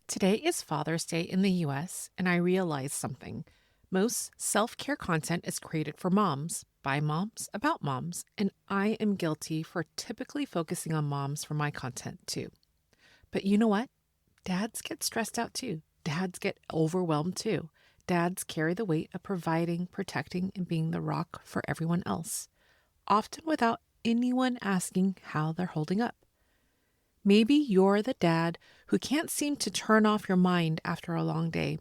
Today is Father's Day in the US, and I realized something. Most self care content is created for moms, by moms, about moms, and I am guilty for typically focusing on moms for my content too. But you know what? Dads get stressed out too. Dads get overwhelmed too. Dads carry the weight of providing, protecting, and being the rock for everyone else, often without anyone asking how they're holding up. Maybe you're the dad who can't seem to turn off your mind after a long day.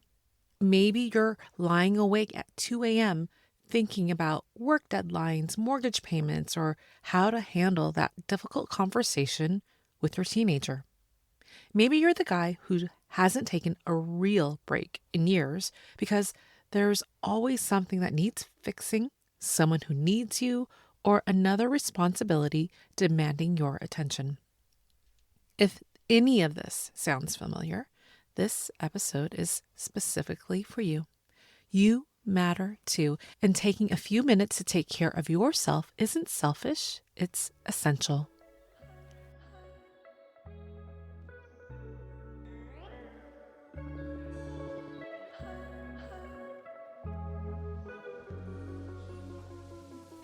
Maybe you're lying awake at 2 a.m. thinking about work deadlines, mortgage payments, or how to handle that difficult conversation with your teenager. Maybe you're the guy who hasn't taken a real break in years because there's always something that needs fixing, someone who needs you, or another responsibility demanding your attention. If any of this sounds familiar, this episode is specifically for you. You matter too, and taking a few minutes to take care of yourself isn't selfish, it's essential.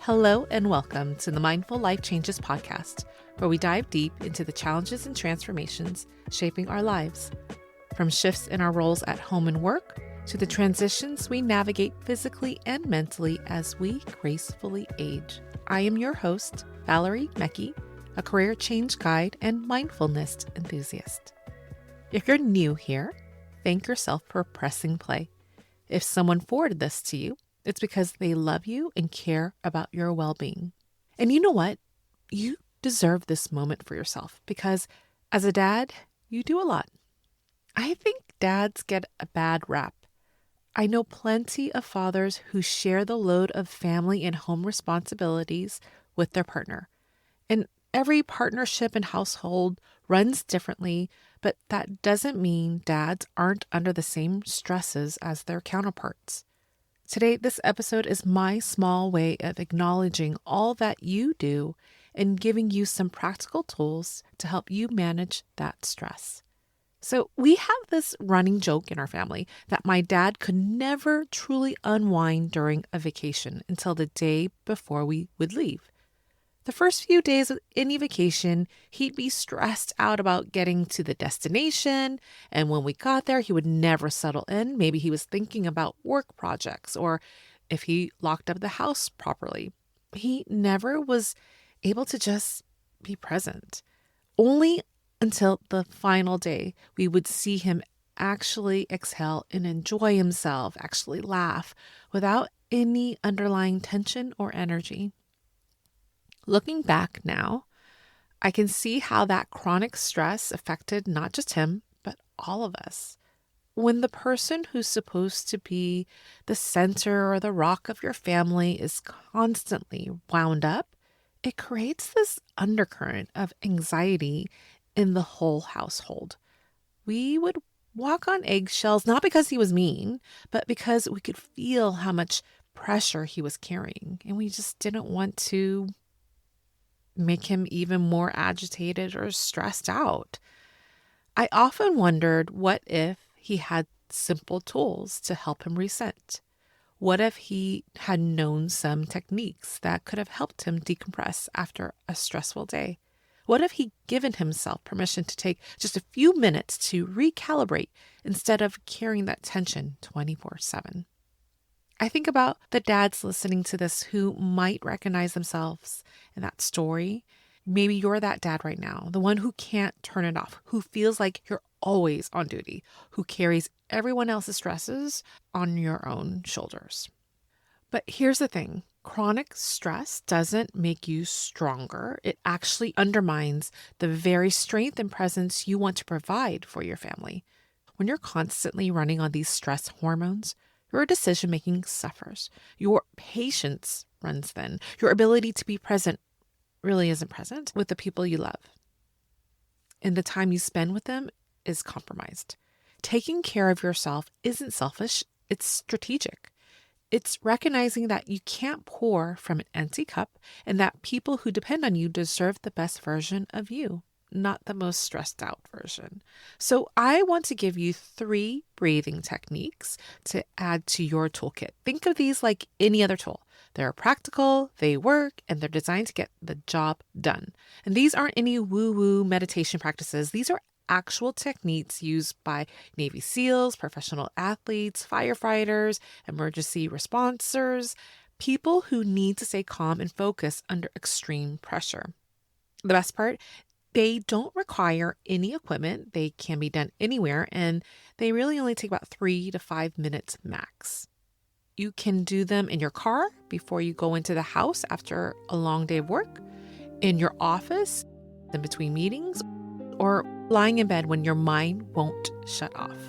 Hello and welcome to the Mindful Life Changes podcast, where we dive deep into the challenges and transformations shaping our lives. From shifts in our roles at home and work to the transitions we navigate physically and mentally as we gracefully age. I am your host, Valerie Mecki, a career change guide and mindfulness enthusiast. If you're new here, thank yourself for pressing play. If someone forwarded this to you, it's because they love you and care about your well-being. And you know what? You deserve this moment for yourself because as a dad, you do a lot. I think dads get a bad rap. I know plenty of fathers who share the load of family and home responsibilities with their partner. And every partnership and household runs differently, but that doesn't mean dads aren't under the same stresses as their counterparts. Today, this episode is my small way of acknowledging all that you do and giving you some practical tools to help you manage that stress. So we have this running joke in our family that my dad could never truly unwind during a vacation until the day before we would leave. The first few days of any vacation, he'd be stressed out about getting to the destination. And when we got there, he would never settle in. Maybe he was thinking about work projects or if he locked up the house properly. He never was able to just be present. Only until the final day, we would see him actually exhale and enjoy himself, actually laugh without any underlying tension or energy. Looking back now, I can see how that chronic stress affected not just him, but all of us. When the person who's supposed to be the center or the rock of your family is constantly wound up, it creates this undercurrent of anxiety in the whole household. We would walk on eggshells, not because he was mean, but because we could feel how much pressure he was carrying, and we just didn't want to make him even more agitated or stressed out. I often wondered what if he had simple tools to help him reset? What if he had known some techniques that could have helped him decompress after a stressful day? What if he'd given himself permission to take just a few minutes to recalibrate instead of carrying that tension 24/7? I think about the dads listening to this who might recognize themselves in that story. Maybe you're that dad right now, the one who can't turn it off, who feels like you're always on duty, who carries everyone else's stresses on your own shoulders. But here's the thing. Chronic stress doesn't make you stronger. It actually undermines the very strength and presence you want to provide for your family. When you're constantly running on these stress hormones, your decision-making suffers. Your patience runs thin. Your ability to be present really isn't present with the people you love. And the time you spend with them is compromised. Taking care of yourself isn't selfish, it's strategic. It's recognizing that you can't pour from an empty cup and that people who depend on you deserve the best version of you, not the most stressed out version. So I want to give you 3 breathing techniques to add to your toolkit. Think of these like any other tool. They're practical, they work, and they're designed to get the job done. And these aren't any woo-woo meditation practices. These are actual techniques used by Navy SEALs, professional athletes, firefighters, emergency responders, people who need to stay calm and focused under extreme pressure. The best part, they don't require any equipment. They can be done anywhere, and they really only take about 3 to 5 minutes max. You can do them in your car before you go into the house after a long day of work, in your office, in between meetings, or lying in bed when your mind won't shut off.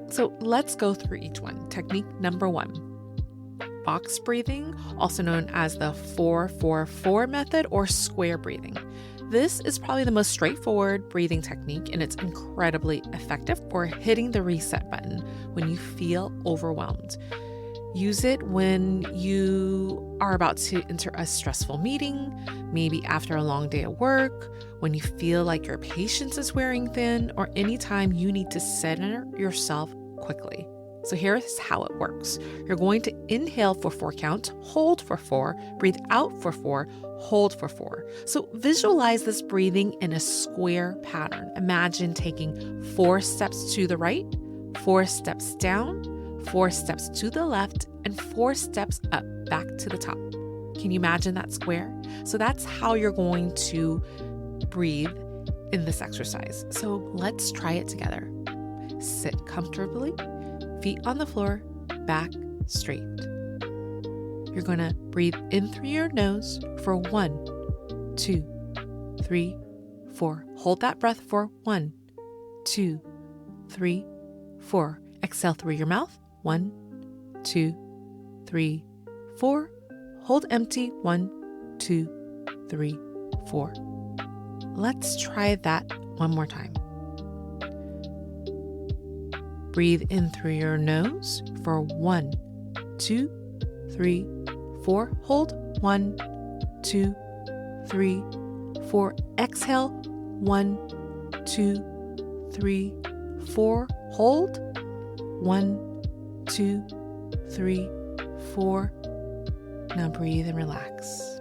So let's go through each one. Technique number 1. Box breathing, also known as the 4-4-4 method or square breathing. This is probably the most straightforward breathing technique, and it's incredibly effective for hitting the reset button when you feel overwhelmed. Use it when you are about to enter a stressful meeting, maybe after a long day at work, when you feel like your patience is wearing thin, or anytime you need to center yourself quickly. So here's how it works. You're going to inhale for 4 counts, hold for 4, breathe out for 4, hold for 4. So visualize this breathing in a square pattern. Imagine taking 4 steps to the right, 4 steps down, 4 steps to the left, and 4 steps up back to the top. Can you imagine that square? So that's how you're going to breathe in this exercise. So let's try it together. Sit comfortably. Feet on the floor, back straight. You're going to breathe in through your nose for 1, 2, 3, 4. Hold that breath for 1, 2, 3, 4. Exhale through your mouth. 1, 2, 3, 4. Hold empty. 1, 2, 3, 4. Let's try that one more time. Breathe in through your nose for 1, 2, 3, 4. Hold 1, 2, 3, 4. Exhale 1, 2, 3, 4. Hold 1, 2, 3, 4. Now breathe and relax.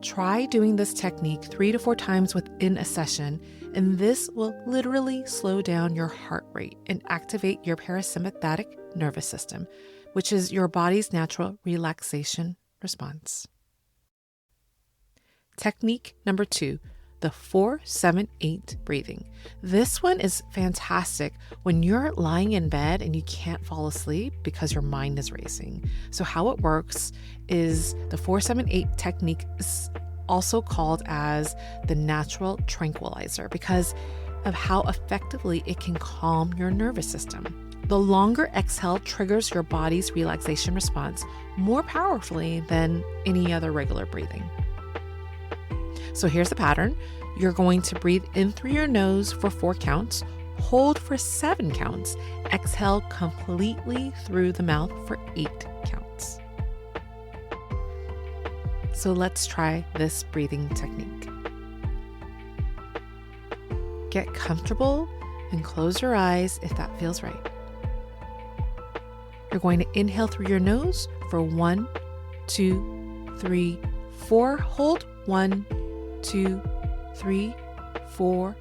Try doing this technique 3 to 4 times within a session, and this will literally slow down your heart rate and activate your parasympathetic nervous system, which is your body's natural relaxation response. Technique number 2, the 4-7-8 breathing. This one is fantastic when you're lying in bed and you can't fall asleep because your mind is racing. So how it works is the 4-7-8 technique is also called as the natural tranquilizer because of how effectively it can calm your nervous system. The longer exhale triggers your body's relaxation response more powerfully than any other regular breathing. So here's the pattern. You're going to breathe in through your nose for 4 counts, hold for 7 counts, exhale completely through the mouth for 8 counts. So let's try this breathing technique. Get comfortable and close your eyes if that feels right. You're going to inhale through your nose for 1, 2, 3, 4. Hold 1, 2, 3, 4,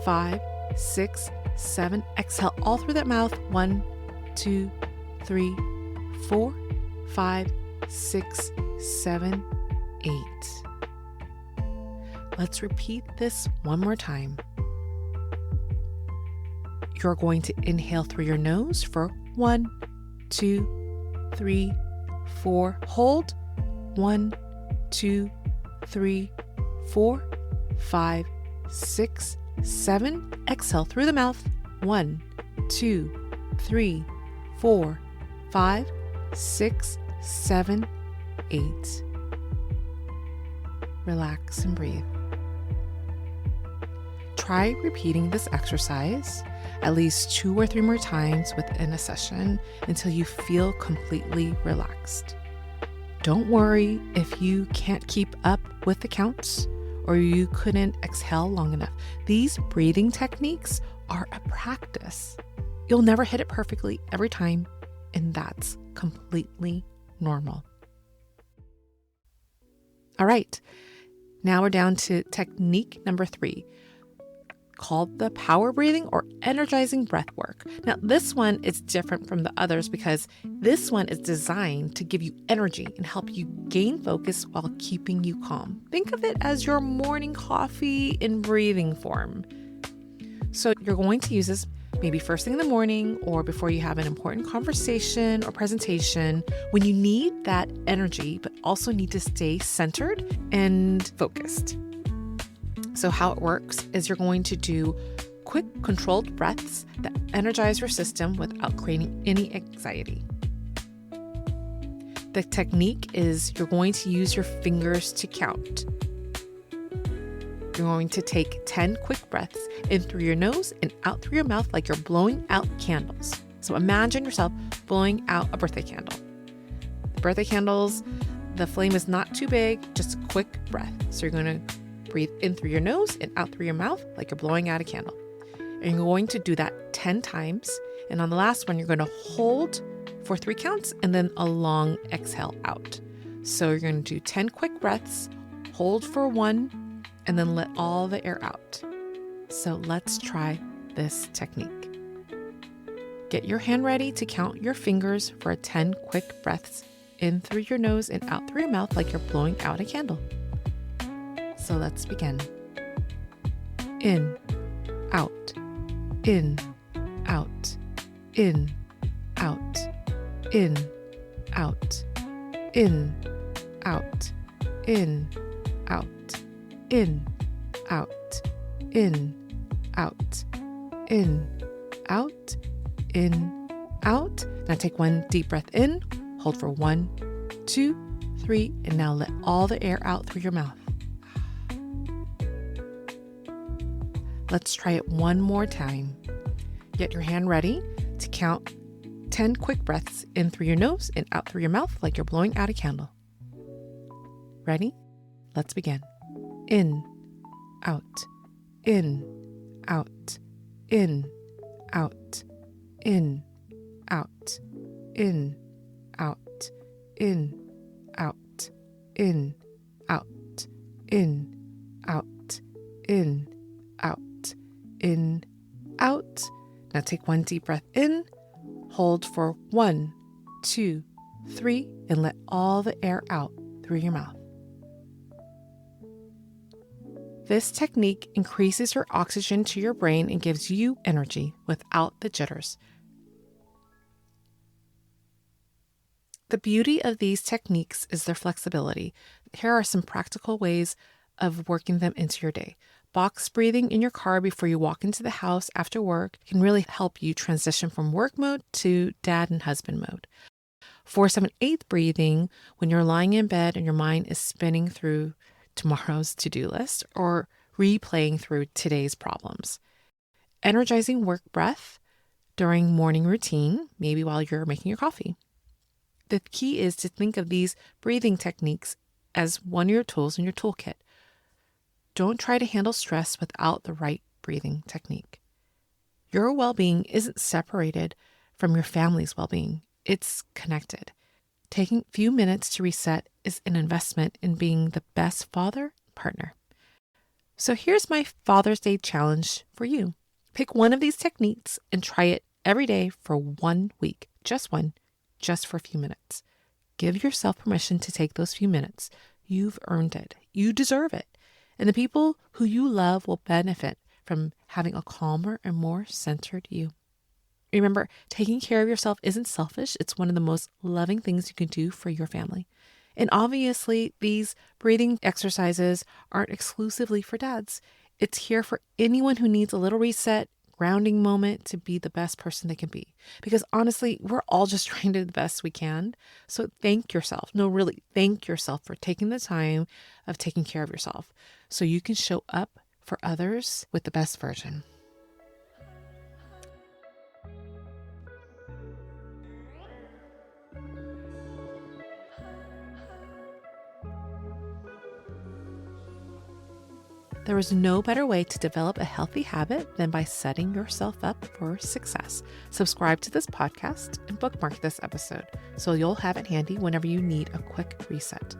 5, 6, 7. Exhale all through that mouth. 1, 2, 3, 4, 5, 6, 7, 8. Let's repeat this one more time. You're going to inhale through your nose for 1, 2, 3, 4. Hold 1, 2, 3, 4, 5, 6, 7. Exhale through the mouth. 1, 2, 3, 4, 5, 6, 7, 8. Relax and breathe. Try repeating this exercise at least 2 or 3 more times within a session until you feel completely relaxed. Don't worry if you can't keep up with the counts. or you couldn't exhale long enough. These breathing techniques are a practice. You'll never hit it perfectly every time, and that's completely normal. All right, now we're down to technique number 3, called the power breathing or energizing breath work. Now, this one is different from the others because this one is designed to give you energy and help you gain focus while keeping you calm. Think of it as your morning coffee in breathing form. So you're going to use this maybe first thing in the morning or before you have an important conversation or presentation when you need that energy, but also need to stay centered and focused. So how it works is you're going to do quick controlled breaths that energize your system without creating any anxiety. The technique is you're going to use your fingers to count. You're going to take 10 quick breaths in through your nose and out through your mouth like you're blowing out candles. So imagine yourself blowing out a birthday candle. The birthday candles, the flame is not too big, just a quick breath. So you're going to breathe in through your nose and out through your mouth like you're blowing out a candle. And you're going to do that 10 times. And on the last one, you're going to hold for 3 counts and then a long exhale out. So you're going to do 10 quick breaths, hold for 1, and then let all the air out. So let's try this technique. Get your hand ready to count your fingers for 10 quick breaths in through your nose and out through your mouth like you're blowing out a candle. So let's begin. In, out, in, out, in, out, in, out, in, out, in, out, in, out, in, out, in, out, in, out. Now take one deep breath in, hold for 1, 2, 3, and now let all the air out through your mouth. Let's try it one more time. Get your hand ready to count 10 quick breaths in through your nose and out through your mouth like you're blowing out a candle. Ready? Let's begin. In, out, in, out, in, out, in, out, in, out, in, out, in, out, in, out, in, out, in, out. Now take one deep breath in, hold for 1, 2, 3, and let all the air out through your mouth. This technique increases your oxygen to your brain and gives you energy without the jitters. The beauty of these techniques is their flexibility. Here are some practical ways of working them into your day. Box breathing in your car before you walk into the house after work can really help you transition from work mode to dad and husband mode. 4-7-8 breathing when you're lying in bed and your mind is spinning through tomorrow's to-do list or replaying through today's problems. Energizing work breath during morning routine, maybe while you're making your coffee. The key is to think of these breathing techniques as one of your tools in your toolkit. Don't try to handle stress without the right breathing technique. Your well-being isn't separated from your family's well-being. It's connected. Taking a few minutes to reset is an investment in being the best father partner. So here's my Father's Day challenge for you. Pick one of these techniques and try it every day for 1 week. Just one, just for a few minutes. Give yourself permission to take those few minutes. You've earned it. You deserve it. And the people who you love will benefit from having a calmer and more centered you. Remember, taking care of yourself isn't selfish. It's one of the most loving things you can do for your family. And obviously, these breathing exercises aren't exclusively for dads. It's here for anyone who needs a little reset, grounding moment to be the best person they can be. Because honestly, we're all just trying to do the best we can. So thank yourself. No, really, thank yourself for taking the time of taking care of yourself so you can show up for others with the best version. There is no better way to develop a healthy habit than by setting yourself up for success. Subscribe to this podcast and bookmark this episode so you'll have it handy whenever you need a quick reset.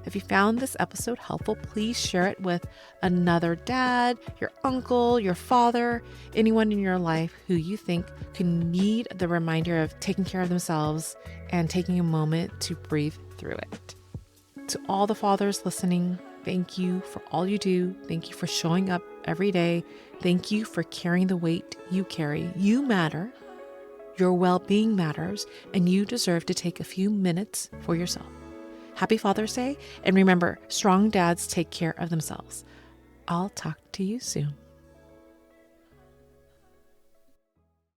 If you found this episode helpful, please share it with another dad, your uncle, your father, anyone in your life who you think can need the reminder of taking care of themselves and taking a moment to breathe through it. To all the fathers listening, thank you for all you do. Thank you for showing up every day. Thank you for carrying the weight you carry. You matter. Your well-being matters, and you deserve to take a few minutes for yourself. Happy Father's Day, and remember, strong dads take care of themselves. I'll talk to you soon.